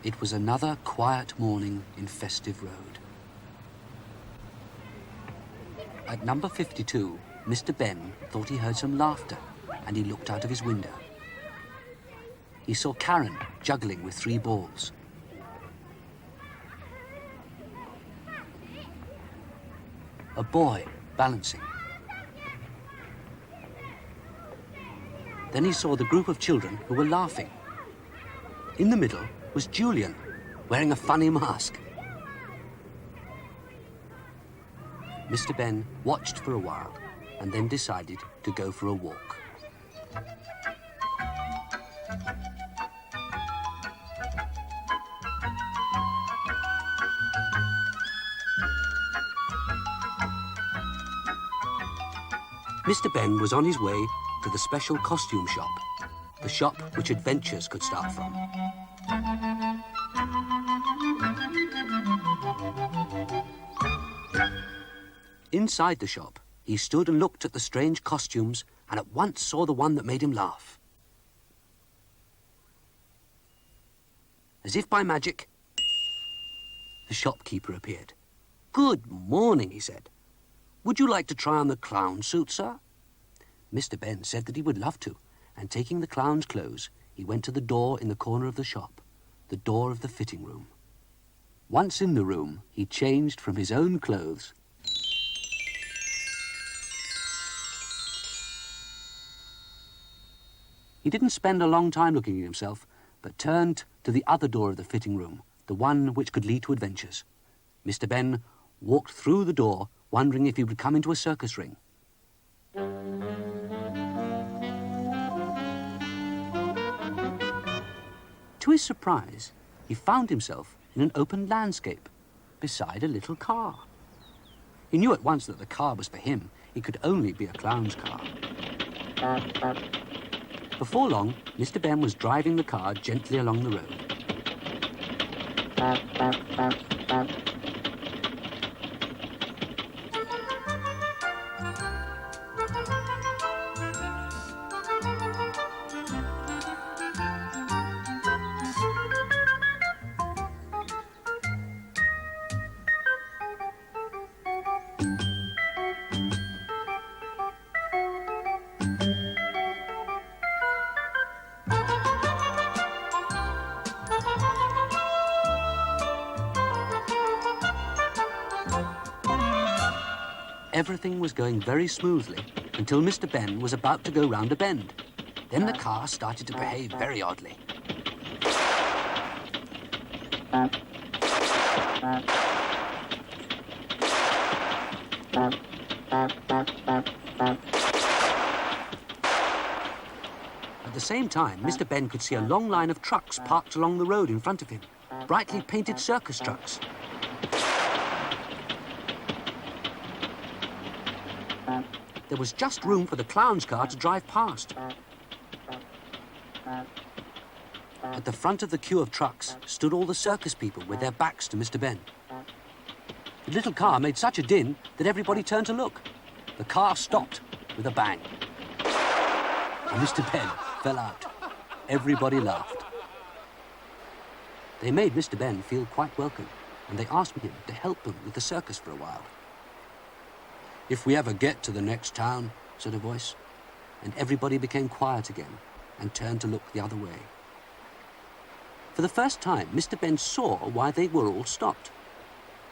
It was another quiet morning in Festive Road. At number 52, Mr. Benn thought he heard some laughter, and he looked out of his window. He saw Karen juggling with 3 balls. A boy balancing. Then he saw the group of children who were laughing. In the middle was Julian, wearing a funny mask. Mr. Benn watched for a while and then decided to go for a walk. Mr. Benn was on his way to the special costume shop, the shop which adventures could start from. Inside the shop, he stood and looked at the strange costumes and at once saw the one that made him laugh. As if by magic, the shopkeeper appeared. "Good morning," he said. "Would you like to try on the clown suit, sir?" Mr. Benn said that he would love to, and taking the clown's clothes, he went to the door in the corner of the shop, the door of the fitting room. Once in the room, he changed from his own clothes. He didn't spend a long time looking at himself, but turned to the other door of the fitting room, the one which could lead to adventures. Mr. Benn walked through the door, wondering if he would come into a circus ring. To his surprise, he found himself in an open landscape, beside a little car. He knew at once that the car was for him. It could only be a clown's car. Before long, Mr. Benn was driving the car gently along the road. Everything was going very smoothly until Mr. Benn was about to go round a bend. Then the car started to behave very oddly. At the same time, Mr. Benn could see a long line of trucks parked along the road in front of him, brightly painted circus trucks. There was just room for the clown's car to drive past. At the front of the queue of trucks stood all the circus people with their backs to Mr. Benn. The little car made such a din that everybody turned to look. The car stopped with a bang. And Mr. Benn fell out. Everybody laughed. They made Mr. Benn feel quite welcome, and they asked him to help them with the circus for a while. "If we ever get to the next town," said a voice, and everybody became quiet again and turned to look the other way. For the first time, Mr. Benn saw why they were all stopped.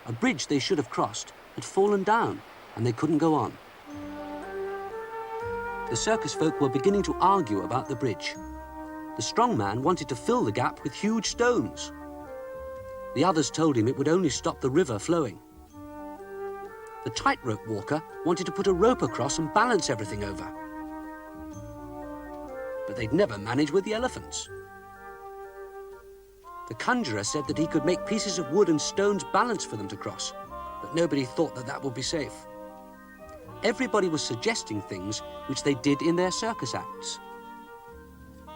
A bridge they should have crossed had fallen down, and they couldn't go on. The circus folk were beginning to argue about the bridge. The strong man wanted to fill the gap with huge stones. The others told him it would only stop the river flowing. The tightrope walker wanted to put a rope across and balance everything over. but they'd never manage with the elephants. The conjurer said that he could make pieces of wood and stones balance for them to cross, but nobody thought that that would be safe. Everybody was suggesting things which they did in their circus acts.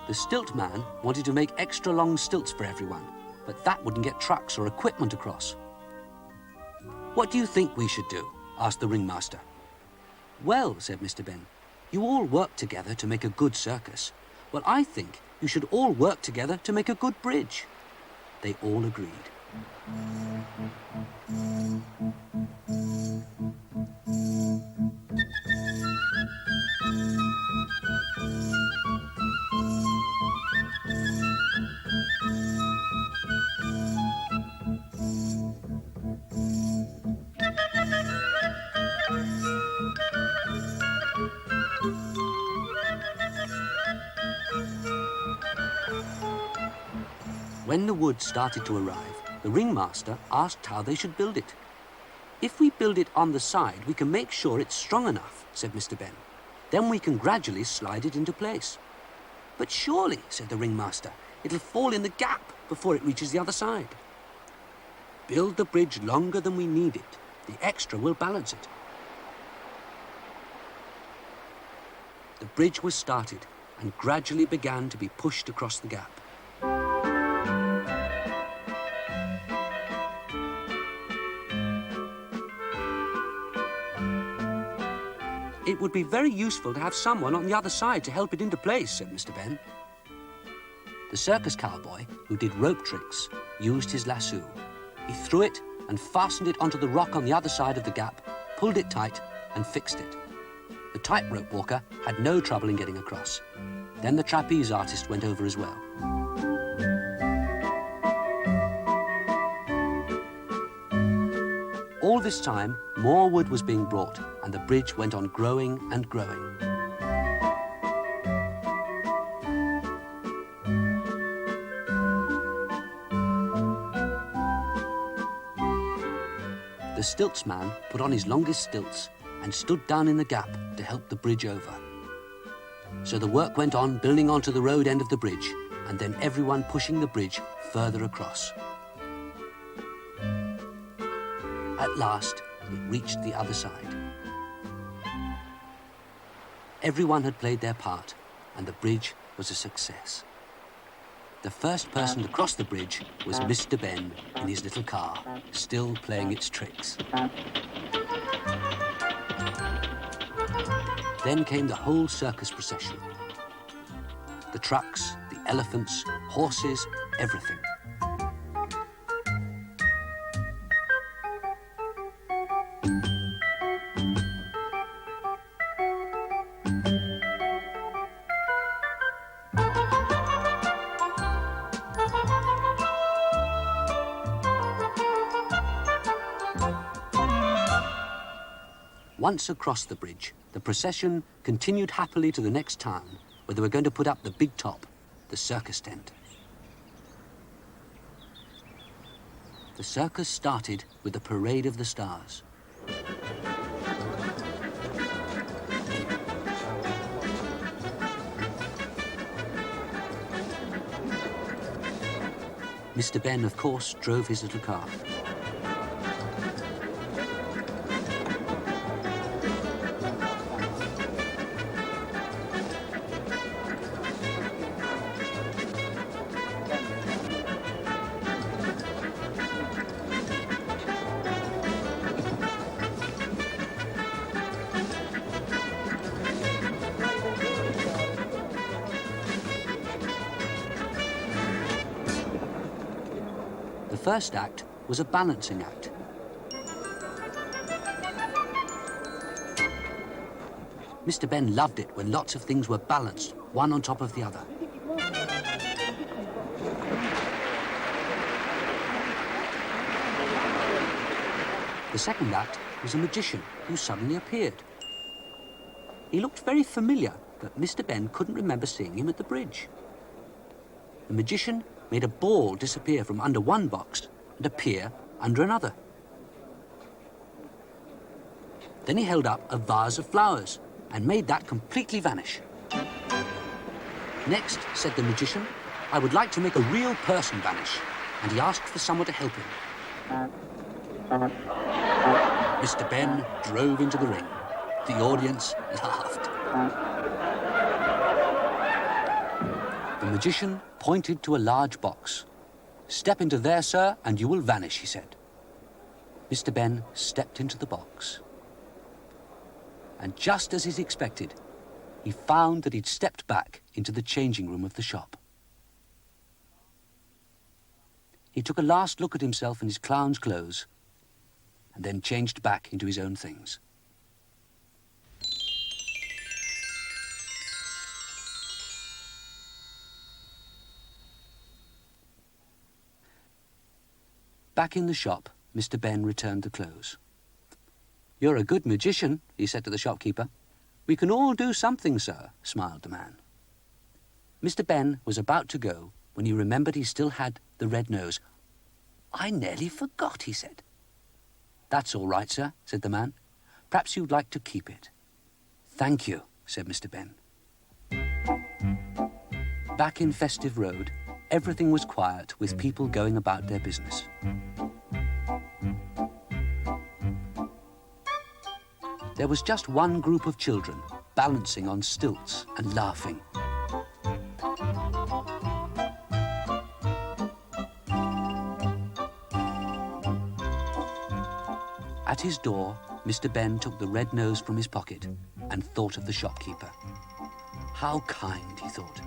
The stilt man wanted to make extra long stilts for everyone, but that wouldn't get trucks or equipment across. "What do you think we should do?" asked the ringmaster. "Well," said Mr. Benn, "you all work together to make a good circus. Well, I think you should all work together to make a good bridge." They all agreed. When the wood started to arrive, the ringmaster asked how they should build it. "If we build it on the side, we can make sure it's strong enough," said Mr. Benn. "Then we can gradually slide it into place." "But surely," said the ringmaster, "it'll fall in the gap before it reaches the other side." "Build the bridge longer than we need it. The extra will balance it." The bridge was started and gradually began to be pushed across the gap. "It would be very useful to have someone on the other side to help it into place," said Mr. Benn. The circus cowboy, who did rope tricks, used his lasso. He threw it and fastened it onto the rock on the other side of the gap, pulled it tight and fixed it. The tightrope walker had no trouble in getting across. Then the trapeze artist went over as well. All this time, more wood was being brought, and the bridge went on growing and growing. The stilts man put on his longest stilts and stood down in the gap to help the bridge over. So the work went on building onto the road end of the bridge, and then everyone pushing the bridge further across. At last, it reached the other side. Everyone had played their part, and the bridge was a success. The first person to cross the bridge was Mr. Benn in his little car, still playing its tricks. Then came the whole circus procession. The trucks, the elephants, horses, everything. Once across the bridge, the procession continued happily to the next town, where they were going to put up the big top, the circus tent. The circus started with the Parade of the Stars. Mr. Benn, of course, drove his little car. The first act was a balancing act. Mr. Benn loved it when lots of things were balanced, one on top of the other. The second act was a magician who suddenly appeared. He looked very familiar, but Mr. Benn couldn't remember seeing him at the bridge. The magician made a ball disappear from under one box and appear under another. Then he held up a vase of flowers and made that completely vanish. Next, said the magician, I would like to make a real person vanish, and he asked for someone to help him. Mr. Benn drove into the ring. The audience laughed. The magician pointed to a large box. Step into there, sir, and you will vanish, he said. Mr. Benn stepped into the box. And just as he'd expected, he found that he'd stepped back into the changing room of the shop. He took a last look at himself in his clown's clothes and then changed back into his own things. Back in the shop, Mr. Benn returned the clothes. You're a good magician, he said to the shopkeeper. We can all do something, sir, smiled the man. Mr. Benn was about to go when he remembered he still had the red nose. I nearly forgot, he said. That's all right, sir, said the man. Perhaps you'd like to keep it. Thank you, said Mr. Benn. Back in Festive Road, everything was quiet with people going about their business. There was just one group of children balancing on stilts and laughing. At his door, Mr. Benn took the red nose from his pocket and thought of the shopkeeper. How kind, he thought.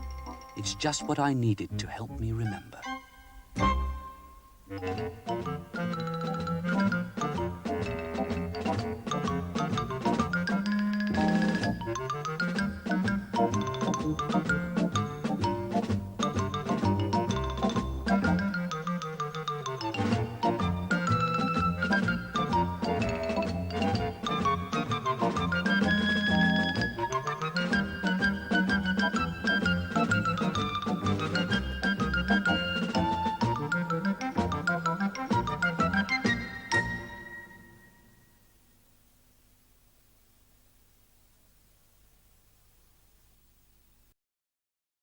It's just what I needed to help me remember.